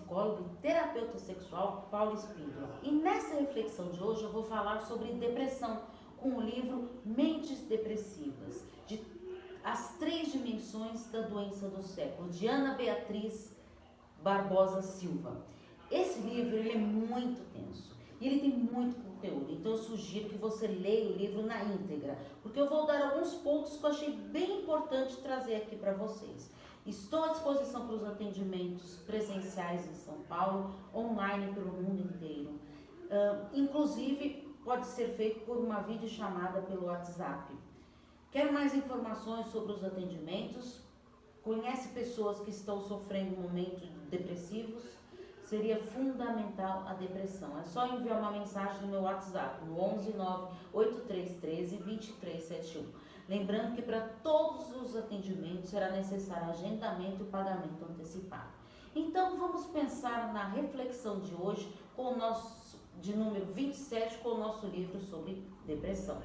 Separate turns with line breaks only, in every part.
psicólogo e terapeuta sexual Paula Espíndola. E nessa reflexão de hoje eu vou falar sobre depressão com o livro Mentes Depressivas, de As Três Dimensões da Doença do Século, de Ana Beatriz Barbosa Silva. Esse livro ele é muito tenso e ele tem muito conteúdo, então eu sugiro que você leia o livro na íntegra, porque eu vou dar alguns pontos que eu achei bem importante trazer aqui para vocês. Estou à disposição para os atendimentos presenciais em São Paulo, online pelo mundo inteiro. Inclusive, pode ser feito por uma videochamada pelo WhatsApp. Quer mais informações sobre os atendimentos? Conhece pessoas que estão sofrendo momentos depressivos? Seria fundamental a depressão. É só enviar uma mensagem no meu WhatsApp, no 11 9 8313 2371. Lembrando que para todos os atendimentos será necessário agendamento e pagamento antecipado. Então vamos pensar na reflexão de hoje, com o nosso, de número 27, com o nosso livro sobre depressão.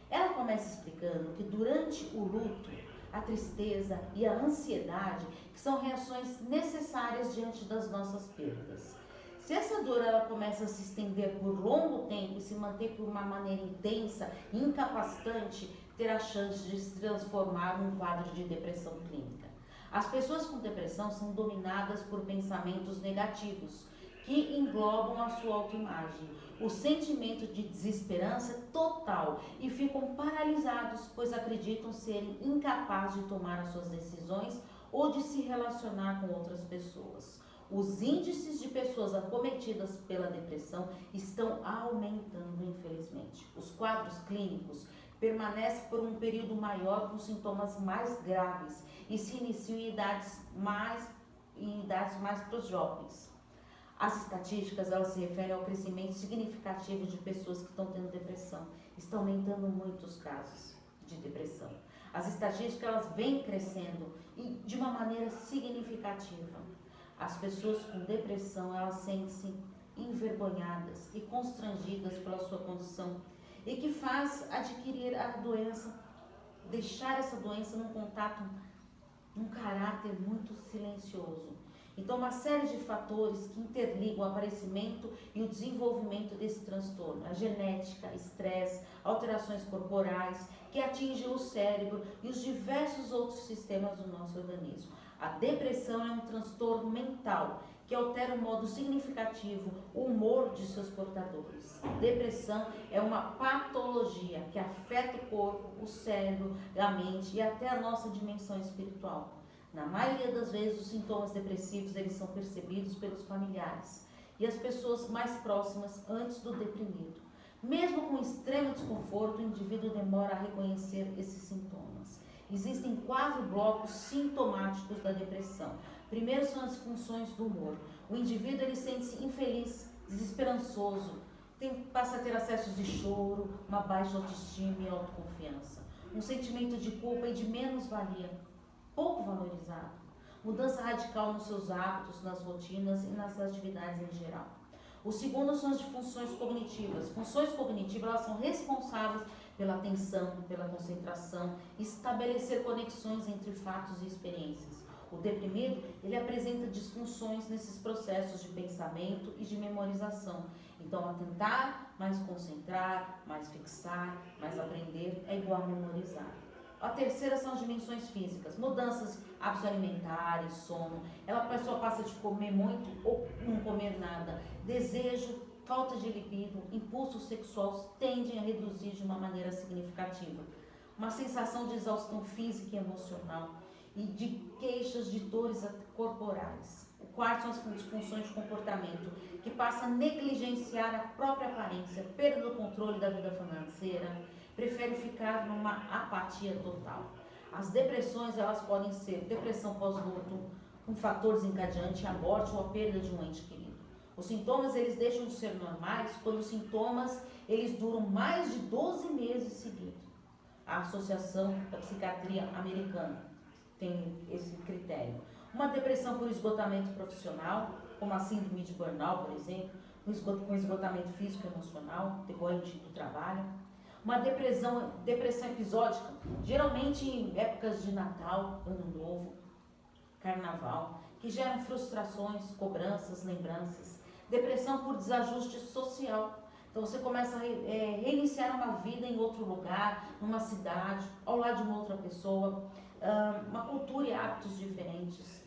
Ela começa explicando que durante o luto, a tristeza e a ansiedade, que são reações necessárias diante das nossas perdas. Se essa dor ela começa a se estender por longo tempo e se manter por uma maneira intensa e incapacitante, terá chance de se transformar num quadro de depressão clínica. As pessoas com depressão são dominadas por pensamentos negativos, que englobam a sua autoimagem, o sentimento de desesperança total e ficam paralisados, pois acreditam serem incapazes de tomar as suas decisões ou de se relacionar com outras pessoas. Os índices de pessoas acometidas pela depressão estão aumentando, infelizmente. Os quadros clínicos permanecem por um período maior com sintomas mais graves e se iniciam em idades mais para os jovens. As estatísticas elas se referem ao crescimento significativo de pessoas que estão tendo depressão. Estão aumentando muito os casos de depressão. As estatísticas elas vêm crescendo e de uma maneira significativa. As pessoas com depressão elas sentem-se envergonhadas e constrangidas pela sua condição e que faz adquirir a doença, deixar essa doença num contato, num caráter muito silencioso. Então, uma série de fatores que interligam o aparecimento e o desenvolvimento desse transtorno. A genética, estresse, alterações corporais que atingem o cérebro e os diversos outros sistemas do nosso organismo. A depressão é um transtorno mental que altera o modo significativo o humor de seus portadores. Depressão é uma patologia que afeta o corpo, o cérebro, a mente e até a nossa dimensão espiritual. Na maioria das vezes, os sintomas depressivos eles são percebidos pelos familiares e as pessoas mais próximas antes do deprimido. Mesmo com extremo desconforto, o indivíduo demora a reconhecer esses sintomas. Existem 4 blocos sintomáticos da depressão. Primeiro são as funções do humor. O indivíduo ele sente-se infeliz, desesperançoso, passa a ter acessos de choro, uma baixa autoestima e autoconfiança, um sentimento de culpa e de menos-valia, pouco valorizado, mudança radical nos seus hábitos, nas rotinas e nas atividades em geral. O segundo são as funções cognitivas. Funções cognitivas elas são responsáveis pela atenção, pela concentração, estabelecer conexões entre fatos e experiências. O deprimido, ele apresenta disfunções nesses processos de pensamento e de memorização. Então, atentar, mais concentrar, mais fixar, mais aprender, é igual a memorizar. A terceira são as dimensões físicas, mudanças hábitos alimentares, sono. A pessoa passa de comer muito ou não comer nada. Desejo, falta de libido, impulso sexual tendem a reduzir de uma maneira significativa. Uma sensação de exaustão física e emocional e de queixas de dores corporais. O quarto são as disfunções de comportamento, que passa a negligenciar a própria aparência, perda do controle da vida financeira, prefere ficar numa apatia total. As depressões, elas podem ser depressão pós-luto, com fatores encadeantes, a morte ou a perda de um ente querido. Os sintomas, eles deixam de ser normais quando os sintomas, eles duram mais de 12 meses seguidos. A Associação da Psiquiatria Americana tem esse critério. Uma depressão por esgotamento profissional, como a síndrome de burnout, por exemplo, com esgotamento físico e emocional, decorrente do trabalho. Uma depressão episódica, geralmente em épocas de Natal, Ano Novo. carnaval, que geram frustrações, cobranças, lembranças. Depressão por desajuste social. Então você começa a reiniciar uma vida em outro lugar, numa cidade, ao lado de uma outra pessoa, uma cultura e hábitos diferentes.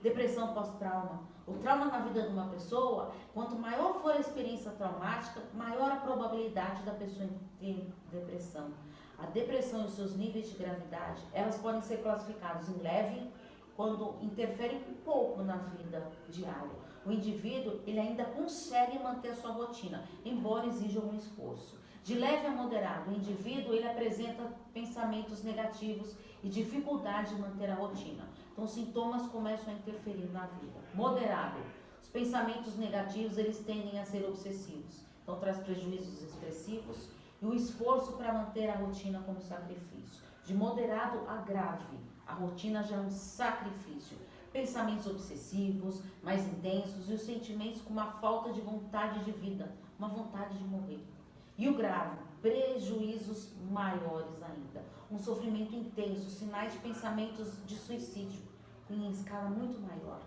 Depressão pós-trauma. O trauma na vida de uma pessoa, quanto maior for a experiência traumática, maior a probabilidade da pessoa ter depressão. A depressão e os seus níveis de gravidade, elas podem ser classificadas em leve, quando interfere um pouco na vida diária. O indivíduo, ele ainda consegue manter a sua rotina, embora exija um esforço. De leve a moderado, o indivíduo, ele apresenta pensamentos negativos e dificuldade de manter a rotina. Então, os sintomas começam a interferir na vida. Moderado, os pensamentos negativos, eles tendem a ser obsessivos. Então, traz prejuízos expressivos e o esforço para manter a rotina como sacrifício. De moderado a grave, a rotina já é um sacrifício. Pensamentos obsessivos, mais intensos e os sentimentos com uma falta de vontade de vida, uma vontade de morrer. E o grave, prejuízos maiores ainda. Um sofrimento intenso, sinais de pensamentos de suicídio em escala muito maior.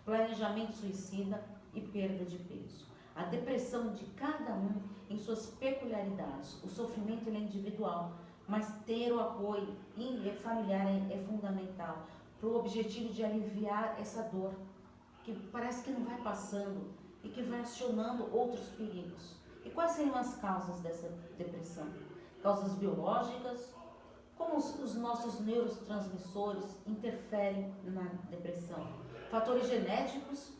Planejamento suicida e perda de peso. A depressão de cada um em suas peculiaridades. O sofrimento ele é individual, mas ter o apoio familiar é fundamental para o objetivo de aliviar essa dor, que parece que não vai passando e que vai acionando outros perigos. E quais seriam as causas dessa depressão? Causas biológicas, como os nossos neurotransmissores interferem na depressão. Fatores genéticos,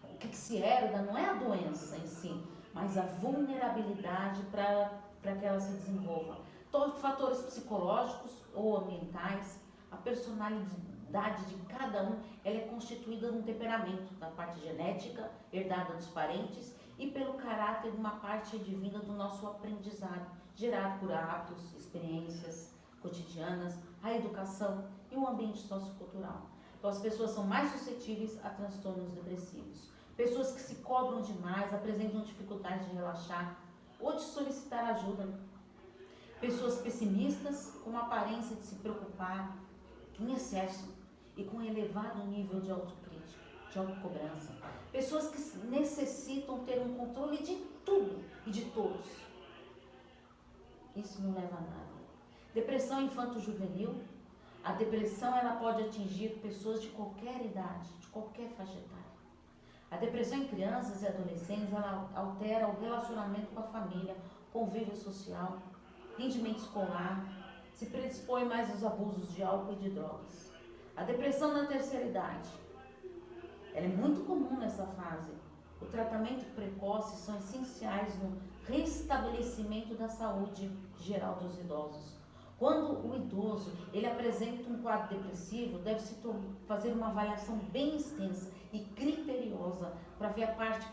o que se herda não é a doença em si, mas a vulnerabilidade para que ela se desenvolva. Fatores psicológicos ou ambientais, a personalidade de cada um, ela é constituída de um temperamento, da parte genética, herdada dos parentes, e pelo caráter de uma parte divina do nosso aprendizado, gerado por hábitos, experiências cotidianas, a educação e o ambiente sociocultural. Então as pessoas são mais suscetíveis a transtornos depressivos. Pessoas que se cobram demais, apresentam dificuldade de relaxar ou de solicitar ajuda. Pessoas pessimistas, com uma aparência de se preocupar em excesso e com elevado nível de autocrítica, de autocobrança. Pessoas que necessitam ter um controle de tudo e de todos. Isso não leva a nada. Depressão infanto-juvenil. A depressão ela pode atingir pessoas de qualquer idade, de qualquer faixa etária. A depressão em crianças e adolescentes ela altera o relacionamento com a família, convívio social, rendimento escolar, se predispõe mais aos abusos de álcool e de drogas. A depressão na terceira idade, ela é muito comum nessa fase. O tratamento precoce são essenciais no restabelecimento da saúde geral dos idosos. Quando o idoso ele apresenta um quadro depressivo, deve-se fazer uma avaliação bem extensa e criteriosa para ver a parte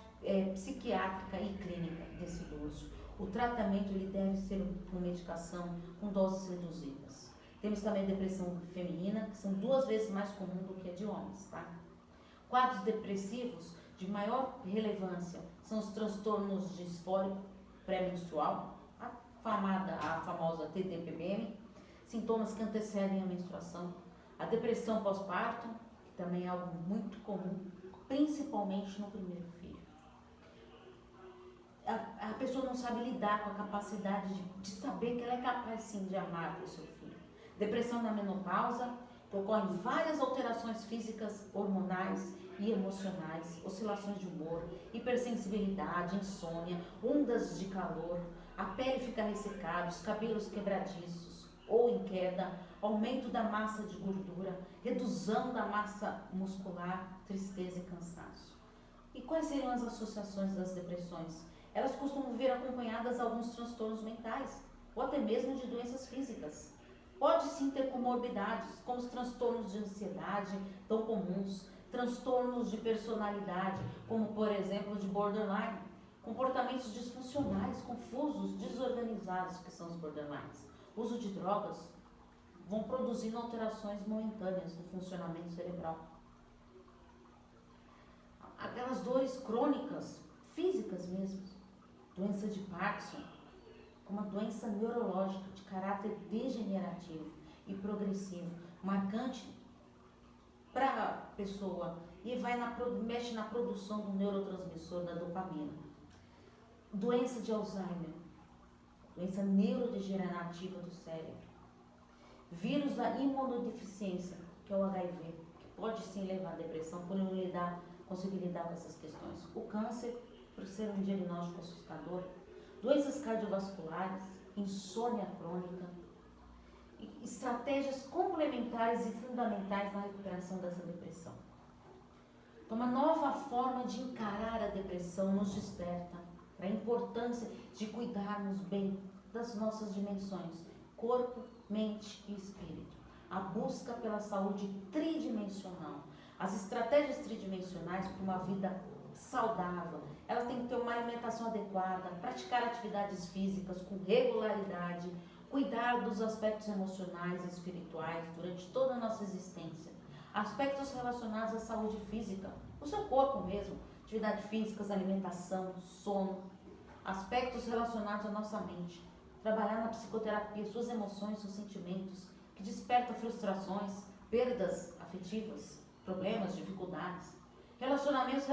psiquiátrica e clínica desse idoso. O tratamento ele deve ser com medicação com doses reduzidas. Temos também a depressão feminina, que são 2 vezes mais comum do que a de homens, tá? Quadros depressivos de maior relevância são os transtornos disfórico pré-menstrual, a famosa TDPM, sintomas que antecedem a menstruação, a depressão pós-parto, que também é algo muito comum, principalmente no primeiro filho. A pessoa não sabe lidar com a capacidade de saber que ela é capaz sim de amar o seu filho. Depressão na menopausa, ocorrem várias alterações físicas, hormonais e emocionais, oscilações de humor, hipersensibilidade, insônia, ondas de calor, a pele fica ressecada, os cabelos quebradiços ou em queda, aumento da massa de gordura, redução da massa muscular, tristeza e cansaço. E quais seriam as associações das depressões? Elas costumam vir acompanhadas de alguns transtornos mentais ou até mesmo de doenças físicas. Pode sim ter comorbidades, como os transtornos de ansiedade, tão comuns, transtornos de personalidade, como por exemplo de borderline, comportamentos disfuncionais, confusos, desorganizados, que são os borderlines. Uso de drogas vão produzindo alterações momentâneas no funcionamento cerebral. Aquelas dores crônicas, físicas mesmo, doença de Parkinson, uma doença neurológica de caráter degenerativo e progressivo, marcante para a pessoa e mexe na produção do neurotransmissor da dopamina. Doença de Alzheimer, doença neurodegenerativa do cérebro. Vírus da imunodeficiência, que é o HIV, que pode sim levar à depressão por não conseguir lidar com essas questões. O câncer, por ser um diagnóstico assustador. Doenças cardiovasculares, insônia crônica. Estratégias complementares e fundamentais na recuperação dessa depressão. Então, uma nova forma de encarar a depressão nos desperta para a importância de cuidarmos bem das nossas dimensões, corpo, mente e espírito. A busca pela saúde tridimensional. As estratégias tridimensionais para uma vida saudável, ela tem que ter uma alimentação adequada, praticar atividades físicas com regularidade, cuidar dos aspectos emocionais e espirituais durante toda a nossa existência. Aspectos relacionados à saúde física, o seu corpo mesmo, atividades físicas, alimentação, sono. Aspectos relacionados à nossa mente, trabalhar na psicoterapia, suas emoções, seus sentimentos, que desperta frustrações, perdas afetivas, problemas, dificuldades. Relacionamentos,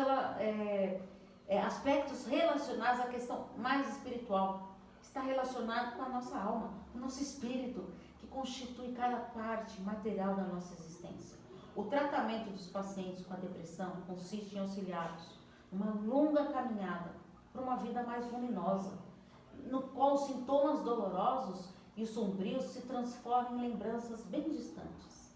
aspectos relacionados à questão mais espiritual, está relacionado com a nossa alma, o nosso espírito, que constitui cada parte material da nossa existência. O tratamento dos pacientes com a depressão consiste em auxiliá-los numa longa caminhada para uma vida mais luminosa, no qual os sintomas dolorosos e os sombrios se transformam em lembranças bem distantes.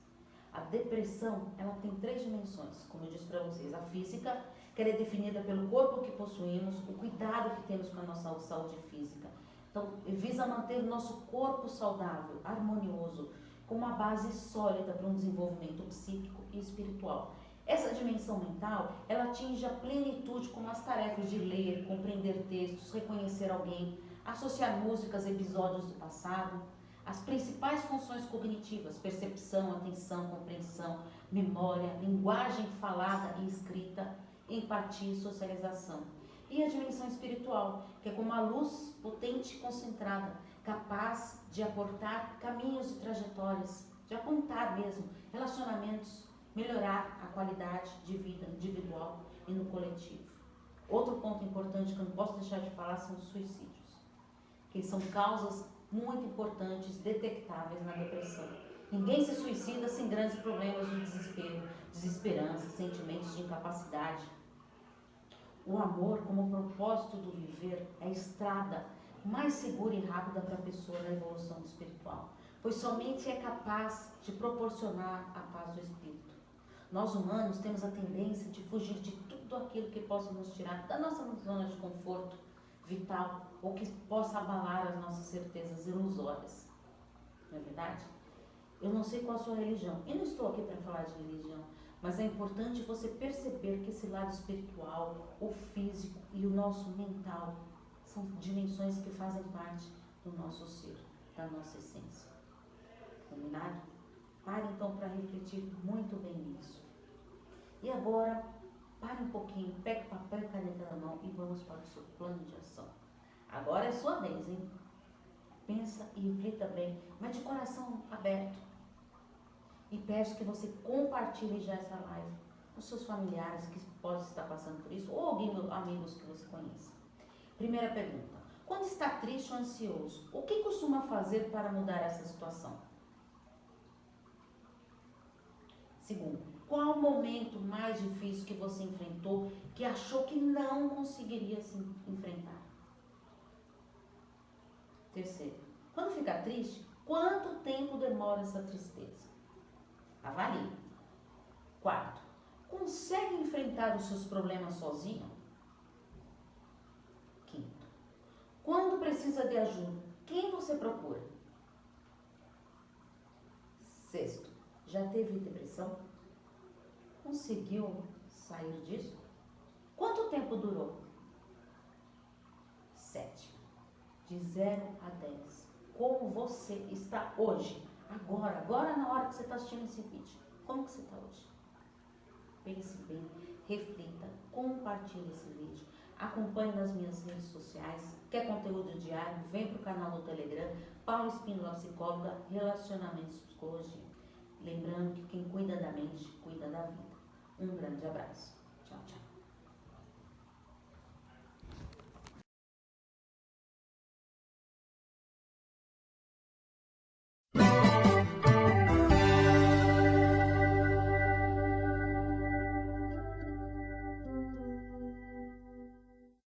A depressão, ela tem 3 dimensões, como eu disse para vocês. A física, que ela é definida pelo corpo que possuímos, o cuidado que temos com a nossa saúde física. Então, visa manter o nosso corpo saudável, harmonioso, com uma base sólida para um desenvolvimento psíquico e espiritual. Essa dimensão mental, ela atinge a plenitude com as tarefas de ler, compreender textos, reconhecer alguém, associar músicas, episódios do passado, as principais funções cognitivas, percepção, atenção, compreensão, memória, linguagem falada e escrita, empatia e socialização. E a dimensão espiritual, que é como uma luz potente e concentrada, capaz de aportar caminhos e trajetórias, de apontar mesmo relacionamentos, melhorar a qualidade de vida individual e no coletivo. Outro ponto importante que eu não posso deixar de falar são os suicídios, que são causas muito importantes, detectáveis na depressão. Ninguém se suicida sem grandes problemas de desespero, desesperança, sentimentos de incapacidade. O amor, como propósito do viver, é a estrada mais segura e rápida para a pessoa na evolução espiritual, pois somente é capaz de proporcionar a paz do espírito. Nós humanos temos a tendência de fugir de tudo aquilo que possa nos tirar da nossa zona de conforto vital ou que possa abalar as nossas certezas ilusórias. Não é verdade? Eu não sei qual a sua religião, eu não estou aqui para falar de religião, mas é importante você perceber que esse lado espiritual, o físico e o nosso mental são dimensões que fazem parte do nosso ser, da nossa essência. Combinado? Pare então para refletir muito bem nisso. E agora, pare um pouquinho, pegue papel e caneta na mão e vamos para o seu plano de ação. Agora é sua vez, hein? Pensa e reflita bem, mas de coração aberto. E peço que você compartilhe já essa live com seus familiares que podem estar passando por isso, ou alguém, amigos que você conheça. Primeira pergunta: quando está triste ou ansioso, o que costuma fazer para mudar essa situação? Segundo, qual o momento mais difícil que você enfrentou que achou que não conseguiria se enfrentar? Terceiro, quando fica triste, quanto tempo demora essa tristeza? Avalie. Quarto, consegue enfrentar os seus problemas sozinho? Quinto, quando precisa de ajuda, quem você procura? Sexto, já teve depressão? Conseguiu sair disso? Quanto tempo durou? 7. De 0 a 10. Como você está hoje? Agora na hora que você está assistindo esse vídeo. Como que você está hoje? Pense bem, reflita, compartilhe esse vídeo. Acompanhe nas minhas redes sociais. Quer conteúdo diário? Vem para o canal do Telegram. Paula Espíndola, psicóloga, relacionamentos, psicologia. Lembrando que quem cuida da mente, cuida da vida. Um grande abraço. Tchau, tchau.